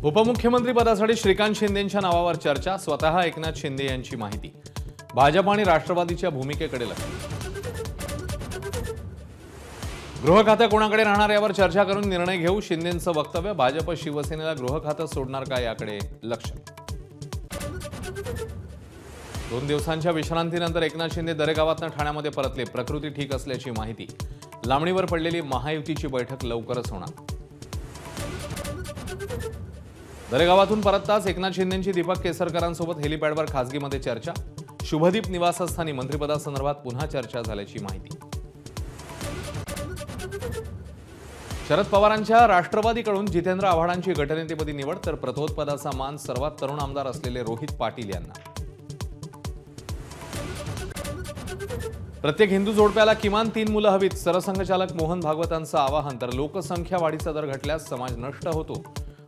उपमुख्यमंत्री पदासाठी श्रीकांत शिंदेंच्या नावावर चर्चा, स्वतः एकनाथ शिंदे यांची माहिती। भाजप आणि राष्ट्रवादीच्या भूमिकेकडे लक्ष। गृह खाते कोणाकडे राहणार यावर चर्चा करून निर्णय घेऊ, शिंदेंचं वक्तव्य। भाजप शिवसेनेला गृह खाते सोडणार का याकडे लक्ष। 2 दिवसांच्या विश्रांतीनंतर एकनाथ शिंदे दरेगावातून ठाण्यामध्ये परतले, प्रकृती ठीक असल्याची माहिती। लांबणीवर पडलेली महायुतीची बैठक लवकरच होणार। दरेगावातून परतताच एकनाथ शिंदेंची दीपक केसरकरांसोबत हेलिपॅडवर खासगीमध्ये चर्चा। शुभदीप निवासस्थानी मंत्रिपदासंदर्भात पुन्हा चर्चा झाल्याची माहिती। शरद पवारांच्या राष्ट्रवादीकडून जितेंद्र आव्हाडांची गटनेतेपदी निवड, तर प्रतोदपदाचा मान सर्वात तरुण आमदार असलेले रोहित पाटील यांना। प्रत्येक हिंदू जोडप्याला किमान 3 मुलं हवीत, सरसंघचालक मोहन भागवतांचं आवाहन। तर लोकसंख्या वाढीचा दर घटल्यास समाज नष्ट होतो,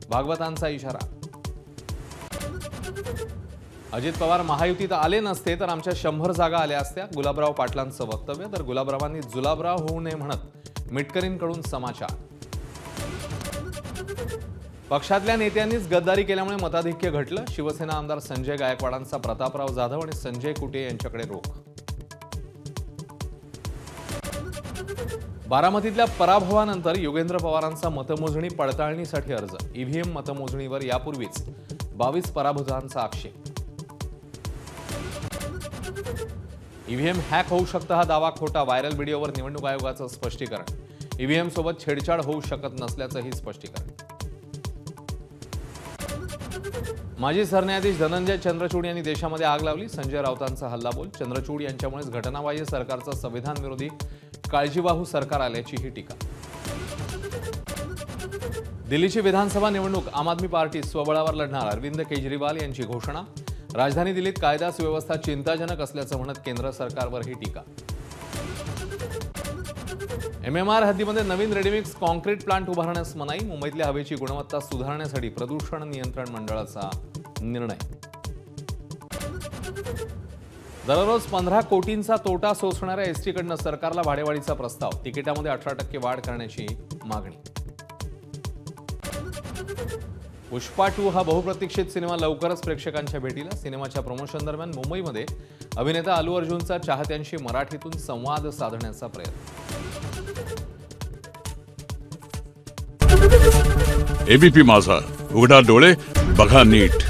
भागवतांचा इशारा। अजित पवार महायुतीत आले नसते तर आमच्या 100 जागा आल्या असत्या, गुलाबराव पाटलांचं वक्तव्य। तर गुलाबरावांनी जुलाबराव होऊ नये म्हणत मिटकरींकडून समाचार। पक्षातल्या नेत्यांनीच गद्दारी केल्यामुळे मताधिक्य घटलं, शिवसेना आमदार संजय गायकवाडांचा प्रतापराव जाधव आणि संजय कुटे यांच्याकडे रोख। बारामतीतल्या पराभवानंतर योगेंद्र पवारांचा मतमोजणी पडताळणीसाठी अर्ज। ईव्हीएम मतमोजणीवर यापूर्वीच 22 पराभूतांचा आक्षेप। ईव्हीएम हॅक होऊ शकतं हा दावा खोटा, व्हायरल व्हिडिओवर निवडणूक आयोगाचं स्पष्टीकरण। ईव्हीएम सोबत छेडछाड होऊ शकत नसल्याचंही स्पष्टीकरण। माजी सरन्यायाधीश धनंजय चंद्रचूड यांनी देशामध्ये आग लावली, संजय राऊतांचा हल्लाबोल। चंद्रचूड यांच्यामुळेच घटनाबाह्य सरकारचं संविधान विरोधी काळजीवाहू सरकार आल्याची ही टीका। दिल्लीची विधानसभा निवडणूक आम आदमी पार्टी स्वबळावर लढणार, अरविंद केजरीवाल यांची घोषणा। राजधानी दिल्लीत कायदा सुव्यवस्था चिंताजनक असल्याचं म्हणत केंद्र सरकारवर ही टीका। एमएमआर हद्दीमध्ये नवीन रेडीमिक्स कॉन्क्रीट प्लांट उभारण्यास मनाई, मुंबईतल्या हवेची गुणवत्ता सुधारण्यासाठी प्रदूषण नियंत्रण मंडळाचा निर्णय। दररोज 15 कोटींचा तोटा सोसणाऱ्या एसटीकडनं सरकारला भाडेवाढीचा प्रस्ताव, तिकिटामध्ये 18% वाढ करण्याची मागणी। पुष्पा 2 हा बहुप्रतीक्षित सिनेमा लवकरच प्रेक्षकांच्या भेटीला। सिनेमाच्या प्रमोशन दरम्यान मुंबईमध्ये अभिनेता अल्लू अर्जुनचा चाहत्यांशी मराठीतून संवाद साधण्याचा प्रयत्न। एबीपी माझा, उघडा डोळे बघा नीट।